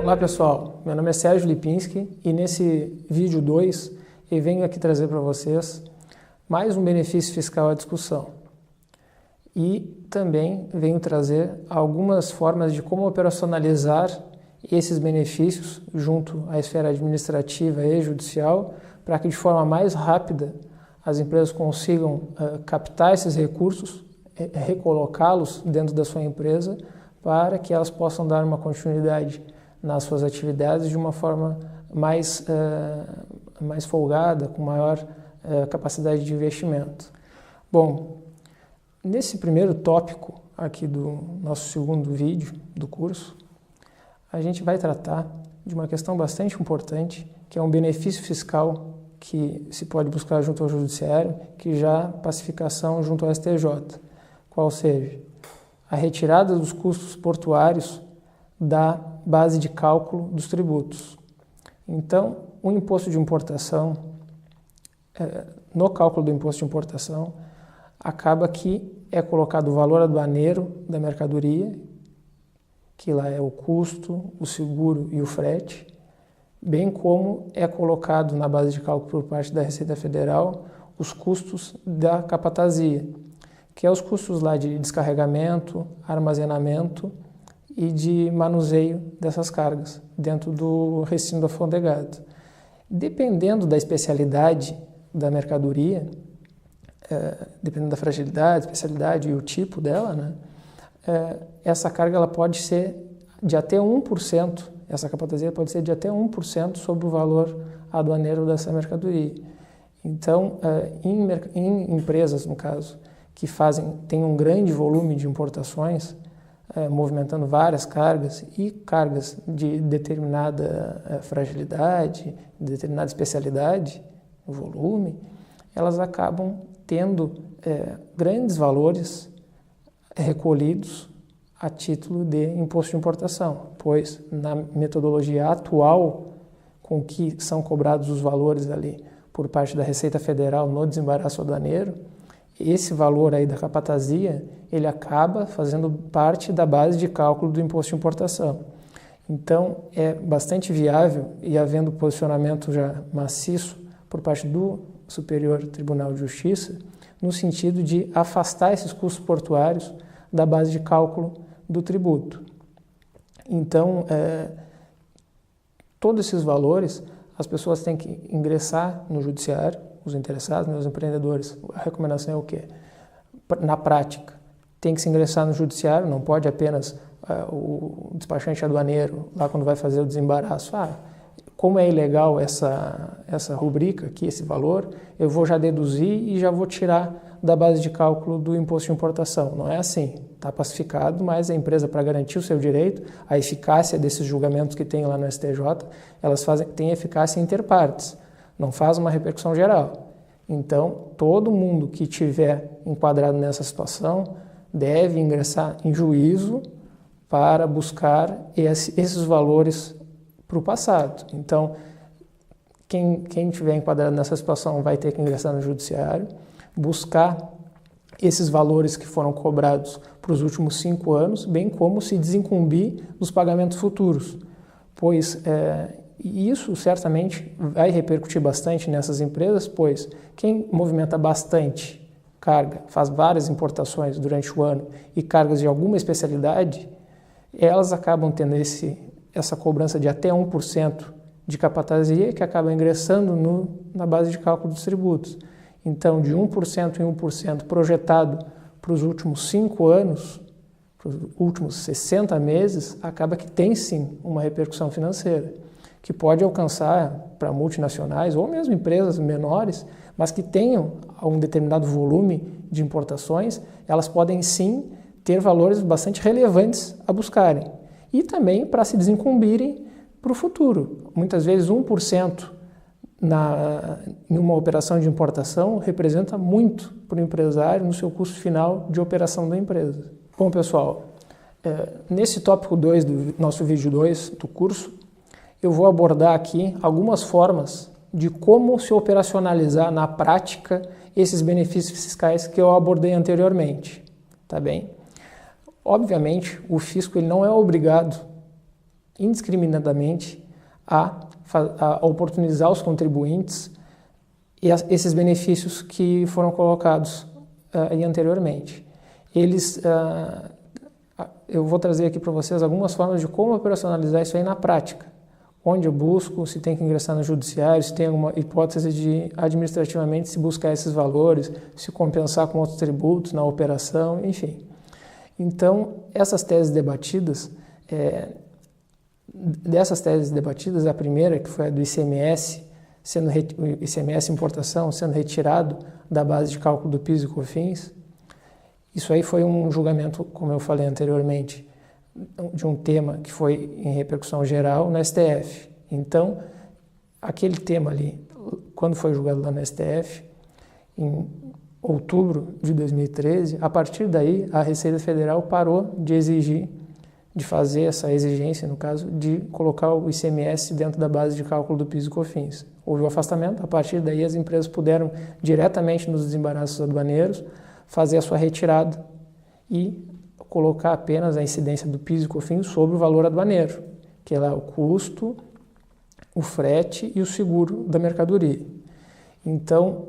Olá pessoal, meu nome é Sérgio Lipinski e nesse vídeo 2 eu venho aqui trazer para vocês mais um benefício fiscal à discussão. E também venho trazer algumas formas de como operacionalizar esses benefícios junto à esfera administrativa e judicial para que de forma mais rápida as empresas consigam captar esses recursos, recolocá-los dentro da sua empresa para que elas possam dar uma continuidade nas suas atividades de uma forma mais folgada, com maior capacidade de investimento. Bom, nesse primeiro tópico aqui do nosso segundo vídeo do curso, a gente vai tratar de uma questão bastante importante, que é um benefício fiscal que se pode buscar junto ao Judiciário, que já pacificação junto ao STJ, qual seja a retirada dos custos portuários da base de cálculo dos tributos. Então, o imposto de importação, no cálculo do imposto de importação, acaba que é colocado o valor aduaneiro da mercadoria, que lá é o custo, o seguro e o frete, bem como é colocado na base de cálculo por parte da Receita Federal os custos da capatazia, que é os custos lá de descarregamento, armazenamento e de manuseio dessas cargas dentro do recinto alfandegado. Dependendo da especialidade da mercadoria, dependendo da fragilidade, especialidade e o tipo dela, né, essa carga ela pode ser de até 1%, essa capatazia pode ser de até 1% sobre o valor aduaneiro dessa mercadoria. Então, em empresas, no caso, que têm um grande volume de importações, movimentando várias cargas e cargas de determinada fragilidade, de determinada especialidade, o volume, elas acabam tendo grandes valores recolhidos a título de imposto de importação, pois na metodologia atual com que são cobrados os valores ali por parte da Receita Federal no desembaraço aduaneiro, esse valor aí da capatazia, ele acaba fazendo parte da base de cálculo do imposto de importação. Então, é bastante viável e havendo posicionamento já maciço por parte do Superior Tribunal de Justiça, no sentido de afastar esses custos portuários da base de cálculo do tributo. Então, todos esses valores, as pessoas têm que ingressar no judiciário, os interessados, os empreendedores. A recomendação é o quê? Na prática, tem que se ingressar no judiciário, não pode apenas o despachante aduaneiro, lá quando vai fazer o desembaraço, como é ilegal essa rubrica aqui, esse valor, eu vou já deduzir e já vou tirar da base de cálculo do imposto de importação. Não é assim, está pacificado, mas a empresa, para garantir o seu direito, a eficácia desses julgamentos que tem lá no STJ, elas têm eficácia interpartes, não faz uma repercussão geral. Então, todo mundo que estiver enquadrado nessa situação deve ingressar em juízo para buscar esses valores para o passado. Então, quem estiver enquadrado nessa situação vai ter que ingressar no judiciário, buscar esses valores que foram cobrados para os últimos 5 anos, bem como se desincumbir dos pagamentos futuros, pois isso certamente vai repercutir bastante nessas empresas, pois quem movimenta bastante carga, faz várias importações durante o ano e cargas de alguma especialidade, elas acabam tendo essa cobrança de até 1% de capatazia que acaba ingressando na base de cálculo dos tributos. Então, de 1% em 1% projetado para os últimos 5 anos, para os últimos 60 meses, acaba que tem sim uma repercussão financeira, que pode alcançar para multinacionais ou mesmo empresas menores, mas que tenham um determinado volume de importações, elas podem sim ter valores bastante relevantes a buscarem. E também para se desincumbirem para o futuro. Muitas vezes 1% em uma operação de importação representa muito para o empresário no seu custo final de operação da empresa. Bom, pessoal, nesse tópico 2 do nosso vídeo 2 do curso, eu vou abordar aqui algumas formas de como se operacionalizar na prática esses benefícios fiscais que eu abordei anteriormente, tá bem? Obviamente, o fisco ele não é obrigado indiscriminadamente a oportunizar os contribuintes e esses benefícios que foram colocados aí anteriormente. Eu vou trazer aqui para vocês algumas formas de como operacionalizar isso aí na prática. Onde eu busco, se tem que ingressar no judiciário, se tem alguma hipótese de administrativamente se buscar esses valores, se compensar com outros tributos na operação, enfim. Então, essas teses debatidas, dessas teses debatidas, a primeira, que foi a do ICMS, o ICMS importação sendo retirado da base de cálculo do PIS e COFINS, isso aí foi um julgamento, como eu falei anteriormente, de um tema que foi em repercussão geral no STF. Então, aquele tema ali, quando foi julgado lá no STF, em outubro de 2013, a partir daí a Receita Federal parou de exigir, de fazer essa exigência, no caso, de colocar o ICMS dentro da base de cálculo do PIS e COFINS. Houve o afastamento, a partir daí as empresas puderam, diretamente nos desembaraços aduaneiros, fazer a sua retirada e colocar apenas a incidência do PIS e COFINS sobre o valor aduaneiro, que é lá o custo, o frete e o seguro da mercadoria. Então,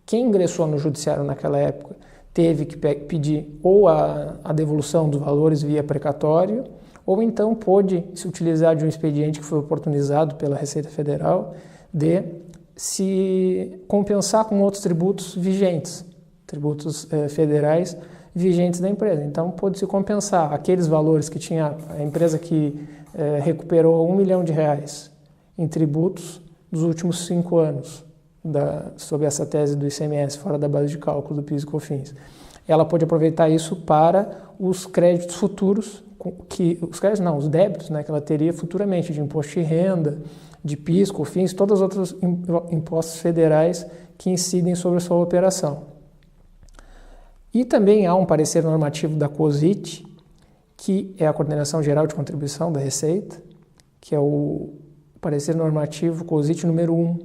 quem ingressou no judiciário naquela época teve que pedir ou a devolução dos valores via precatório, ou então pôde se utilizar de um expediente que foi oportunizado pela Receita Federal de se compensar com outros tributos vigentes, tributos federais vigentes da empresa. Então, pôde-se compensar aqueles valores que tinha a empresa que recuperou R$1 milhão em tributos dos últimos 5 anos, sob essa tese do ICMS, fora da base de cálculo do PIS e COFINS. Ela pode aproveitar isso para os créditos futuros, os débitos, né, que ela teria futuramente de imposto de renda, de PIS, COFINS, todos os outros impostos federais que incidem sobre a sua operação. E também há um parecer normativo da COSIT, que é a Coordenação Geral de Contribuição da Receita, que é o parecer normativo COSIT número 1,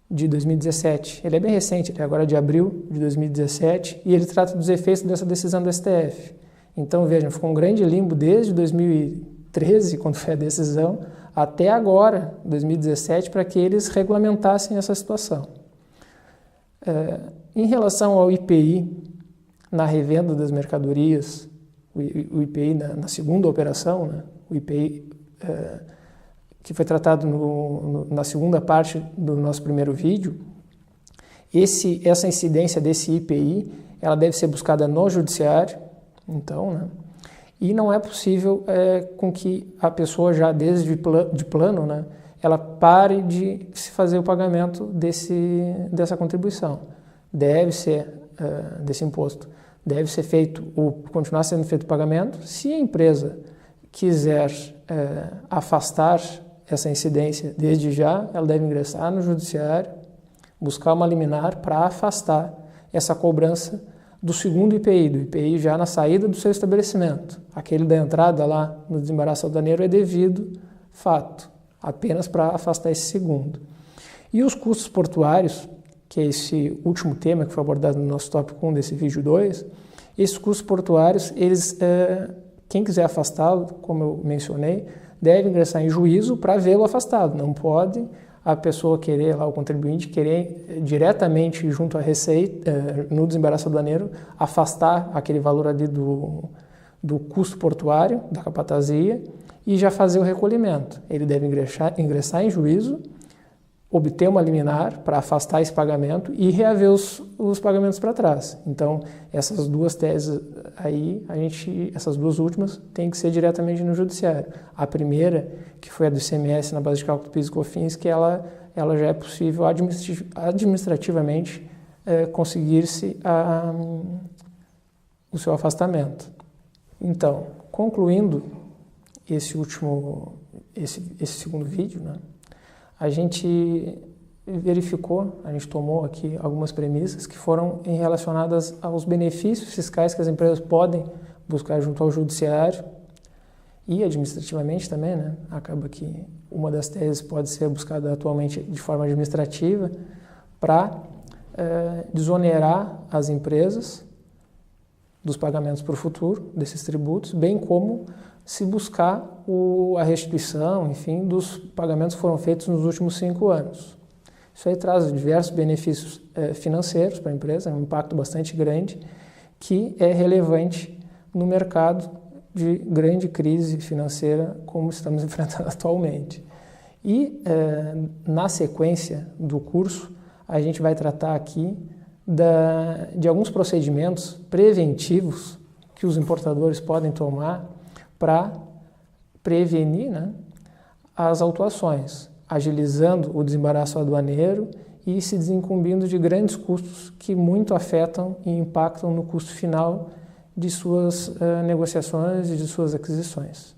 de 2017. Ele é bem recente, ele é agora de abril de 2017, e ele trata dos efeitos dessa decisão do STF. Então, vejam, ficou um grande limbo desde 2013, quando foi a decisão, até agora, 2017, para que eles regulamentassem essa situação. Em relação ao IPI, na revenda das mercadorias, o IPI na segunda operação, né, o IPI que foi tratado na segunda parte do nosso primeiro vídeo, essa incidência desse IPI, ela deve ser buscada no judiciário, então, né, e não é possível com que a pessoa já desde de plano, né, ela pare de se fazer o pagamento dessa contribuição. Deve ser, desse imposto, deve ser feito, continuar sendo feito o pagamento. Se a empresa quiser afastar essa incidência desde já, ela deve ingressar no judiciário, buscar uma liminar para afastar essa cobrança do segundo IPI, do IPI já na saída do seu estabelecimento. Aquele da entrada lá no desembaraço aduaneiro é devido fato, apenas para afastar esse segundo. E os custos portuários, que é esse último tema que foi abordado no nosso tópico 1 desse vídeo 2, esses custos portuários, quem quiser afastá-lo, como eu mencionei, deve ingressar em juízo para vê-lo afastado. Não pode a pessoa querer, o contribuinte, querer diretamente junto à Receita, no desembaraço aduaneiro, afastar aquele valor ali do custo portuário, da capatazia, e já fazer o recolhimento. Ele deve ingressar em juízo, obter uma liminar para afastar esse pagamento e reaver os pagamentos para trás. Então, essas duas teses aí, essas duas últimas, tem que ser diretamente no judiciário. A primeira, que foi a do ICMS na base de cálculo do PIS e COFINS, que ela já é possível administrativamente conseguir-se o seu afastamento. Então, concluindo esse segundo vídeo, né? A gente verificou, a gente tomou aqui algumas premissas que foram relacionadas aos benefícios fiscais que as empresas podem buscar junto ao judiciário e administrativamente também, né? Acaba que uma das teses pode ser buscada atualmente de forma administrativa para desonerar as empresas dos pagamentos para o futuro desses tributos, bem como se buscar a restituição, enfim, dos pagamentos que foram feitos nos últimos 5 anos. Isso aí traz diversos benefícios financeiros para a empresa, é um impacto bastante grande, que é relevante no mercado de grande crise financeira como estamos enfrentando atualmente. E, na sequência do curso, a gente vai tratar aqui de alguns procedimentos preventivos que os importadores podem tomar para prevenir, né, as autuações, agilizando o desembaraço aduaneiro e se desincumbindo de grandes custos que muito afetam e impactam no custo final de suas negociações e de suas aquisições.